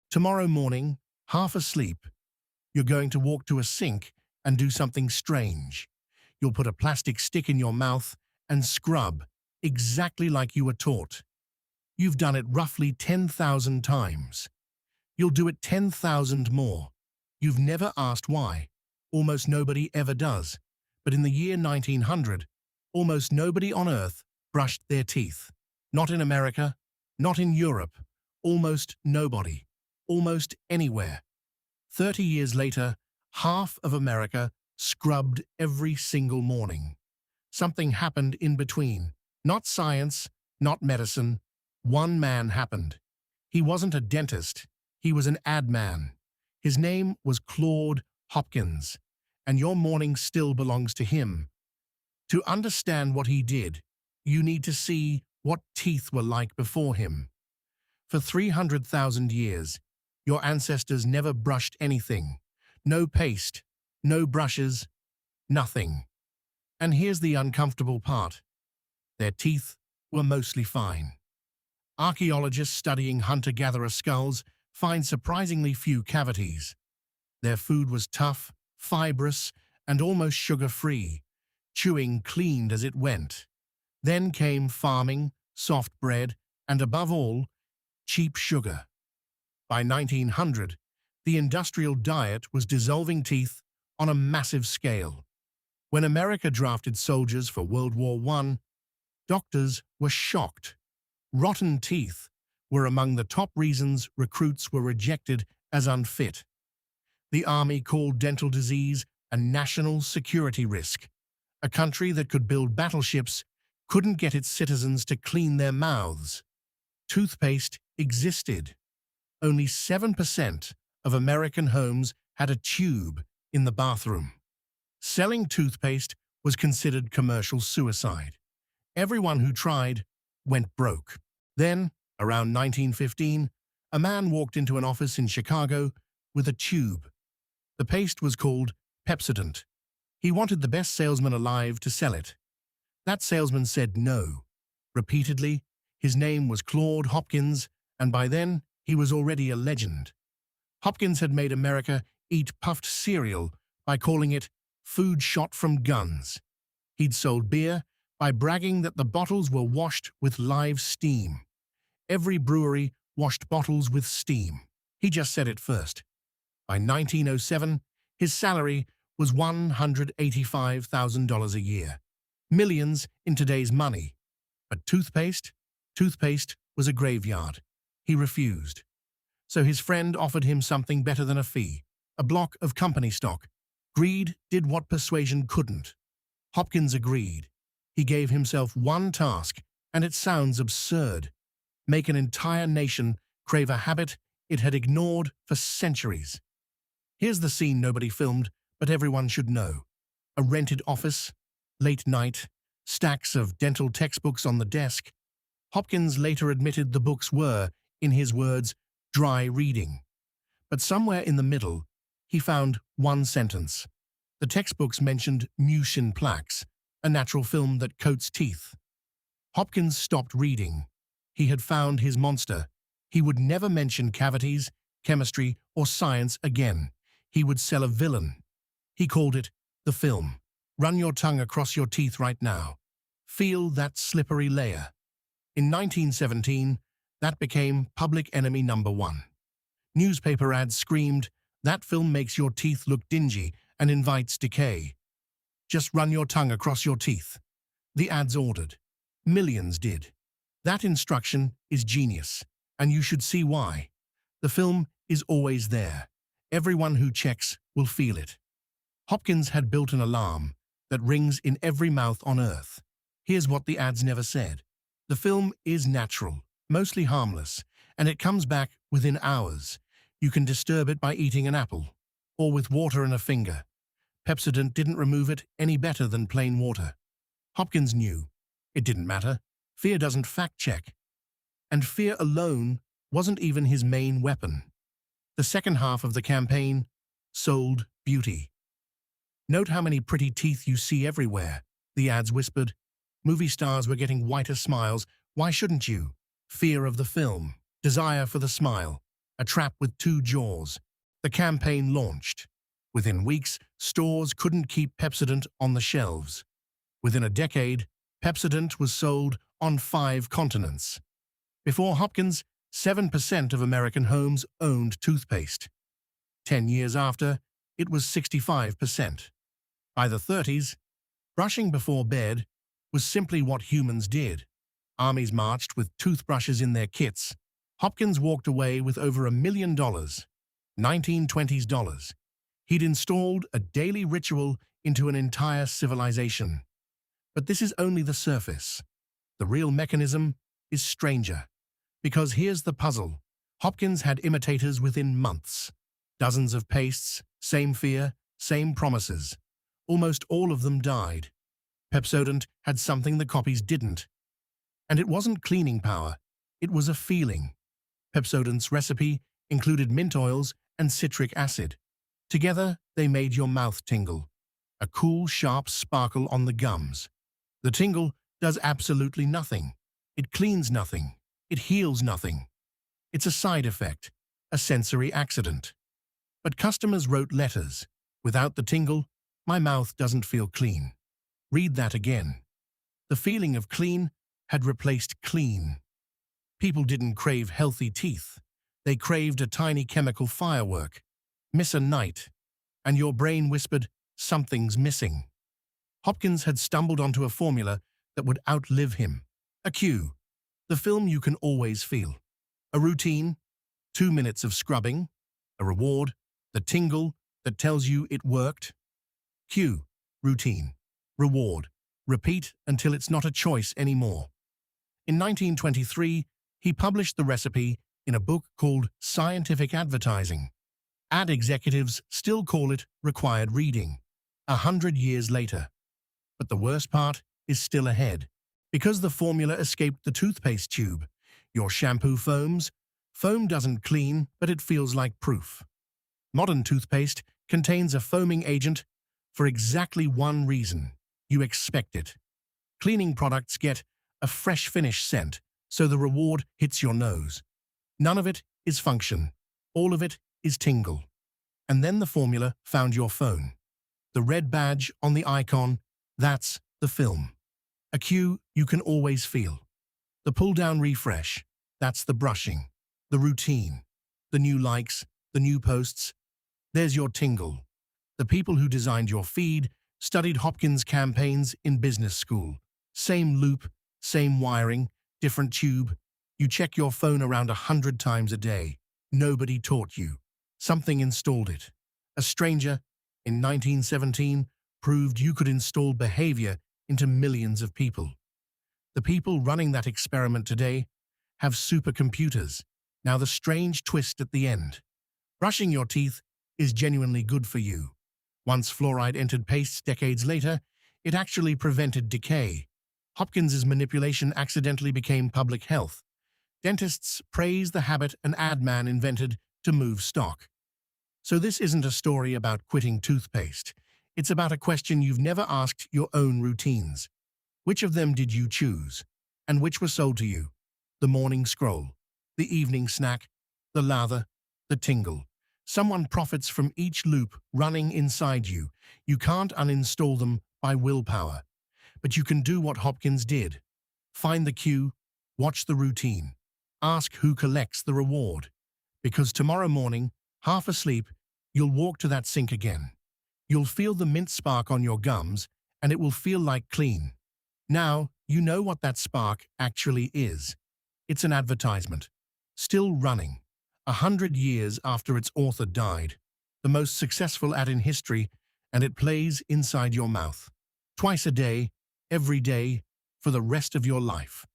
Tomorrow morning, half asleep, you're going to walk to a sink and do something strange. You'll put a plastic stick in your mouth and scrub, exactly like you were taught. You've done it roughly 10,000 times. You'll do it 10,000 more. You've never asked why. Almost nobody ever does. But in the year 1900, almost nobody on Earth brushed their teeth. Not in America, not in Europe, almost nobody, almost anywhere. 30 years later, half of America scrubbed every single morning. Something happened in between. Not science, not medicine. One man happened. He wasn't a dentist. He was an ad man. His name was Claude Hopkins, and your morning still belongs to him. To understand what he did, you need to see what teeth were like before him. For 300,000 years, your ancestors never brushed anything. No paste, no brushes, nothing. And here's the uncomfortable part. Their teeth were mostly fine. Archaeologists studying hunter-gatherer skulls find surprisingly few cavities. Their food was tough, fibrous, and almost sugar-free. Chewing cleaned as it went. Then came farming, soft bread, and above all, cheap sugar. By 1900, the industrial diet was dissolving teeth on a massive scale. When America drafted soldiers for World War I, doctors were shocked. Rotten teeth were among the top reasons recruits were rejected as unfit. The Army called dental disease a national security risk. A country that could build battleships couldn't get its citizens to clean their mouths. Toothpaste existed. Only 7% of American homes had a tube in the bathroom. Selling toothpaste was considered commercial suicide. Everyone who tried went broke. Then, around 1915, a man walked into an office in Chicago with a tube. The paste was called Pepsodent. He wanted the best salesman alive to sell it. That salesman said no. Repeatedly, his name was Claude Hopkins, and by then, he was already a legend. Hopkins had made America eat puffed cereal by calling it food shot from guns. He'd sold beer by bragging that the bottles were washed with live steam. Every brewery washed bottles with steam. He just said it first. By 1907, his salary was $185,000 a year. Millions in today's money. But toothpaste was a graveyard. He refused. So his friend offered him something better than a fee, a block of company stock. Greed did what persuasion couldn't. Hopkins agreed. He gave himself one task, and it sounds absurd. Make an entire nation crave a habit it had ignored for centuries. Here's the scene nobody filmed, but everyone should know. A rented office, late night, stacks of dental textbooks on the desk. Hopkins later admitted the books were, in his words, dry reading. But somewhere in the middle, he found one sentence. The textbooks mentioned mucin plaques, a natural film that coats teeth. Hopkins stopped reading. He had found his monster. He would never mention cavities, chemistry, or science again. He would sell a villain. He called it the film. Run your tongue across your teeth right now. Feel that slippery layer. In 1917, that became public enemy number one. Newspaper ads screamed, "That film makes your teeth look dingy and invites decay. Just run your tongue across your teeth." The ads ordered. Millions did. That instruction is genius, and you should see why. The film is always there. Everyone who checks will feel it. Hopkins had built an alarm that rings in every mouth on Earth. Here's what the ads never said. The film is natural, mostly harmless, and it comes back within hours. You can disturb it by eating an apple, or with water and a finger. Pepsodent didn't remove it any better than plain water. Hopkins knew. It didn't matter. Fear doesn't fact-check. And fear alone wasn't even his main weapon. The second half of the campaign sold beauty. "Note how many pretty teeth you see everywhere," the ads whispered. Movie stars were getting whiter smiles. Why shouldn't you? Fear of the film. Desire for the smile. a trap with two jaws. The campaign launched. Within weeks, stores couldn't keep Pepsodent on the shelves. Within a decade, Pepsodent was sold on 5 continents. Before Hopkins, 7% of American homes owned toothpaste. 10 years after, it was 65%. By the 30s, brushing before bed was simply what humans did. Armies marched with toothbrushes in their kits. Hopkins walked away with over $1 million, 1920s dollars. He'd installed a daily ritual into an entire civilization. But this is only the surface. The real mechanism is stranger. Because here's the puzzle. Hopkins had imitators within months. Dozens of pastes, same fear, same promises. Almost all of them died. Pepsodent had something the copies didn't. And it wasn't cleaning power, it was a feeling. Pepsodent's recipe included mint oils and citric acid. Together, they made your mouth tingle. A cool, sharp sparkle on the gums. The tingle does absolutely nothing. It cleans nothing. It heals nothing. It's a side effect, a sensory accident. But customers wrote letters. Without the tingle, my mouth doesn't feel clean. Read that again. The feeling of clean had replaced clean. People didn't crave healthy teeth. They craved a tiny chemical firework. Miss a night, and your brain whispered, something's missing. Hopkins had stumbled onto a formula that would outlive him. A cue, the film you can always feel. A routine, 2 minutes of scrubbing. A reward, the tingle that tells you it worked. Cue, routine, reward. Repeat until it's not a choice anymore. In 1923, he published the recipe in a book called Scientific Advertising. Ad executives still call it required reading, 100 years later. But the worst part is still ahead. Because the formula escaped the toothpaste tube, your shampoo foams. Foam doesn't clean, but it feels like proof. Modern toothpaste contains a foaming agent for exactly one reason. You expect it. Cleaning products get a fresh finish scent, so the reward hits your nose. None of it is function. All of it is tingle. And then the formula found your phone. The red badge on the icon, that's the film. A cue you can always feel. The pull-down refresh, that's the brushing. The routine. The new likes, the new posts. There's your tingle. The people who designed your feed studied Hopkins campaigns in business school. Same loop, same wiring, different tube. You check your phone around 100 times a day. Nobody taught you. Something installed it. A stranger, in 1917, proved you could install behavior into millions of people. The people running that experiment today have supercomputers. Now the strange twist at the end. Brushing your teeth is genuinely good for you. Once fluoride entered pastes decades later, it actually prevented decay. Hopkins's manipulation accidentally became public health. Dentists praise the habit an ad man invented to move stock. So this isn't a story about quitting toothpaste. It's about a question you've never asked your own routines. Which of them did you choose? And which were sold to you? The morning scroll, the evening snack, the lather, the tingle. Someone profits from each loop running inside you. You can't uninstall them by willpower. But you can do what Hopkins did. Find the cue, watch the routine. Ask who collects the reward. Because tomorrow morning, half asleep, you'll walk to that sink again. You'll feel the mint spark on your gums, and it will feel like clean. Now, you know what that spark actually is. It's an advertisement. Still running. 100 years after its author died. The most successful ad in history, and it plays inside your mouth. Twice a day, every day, for the rest of your life.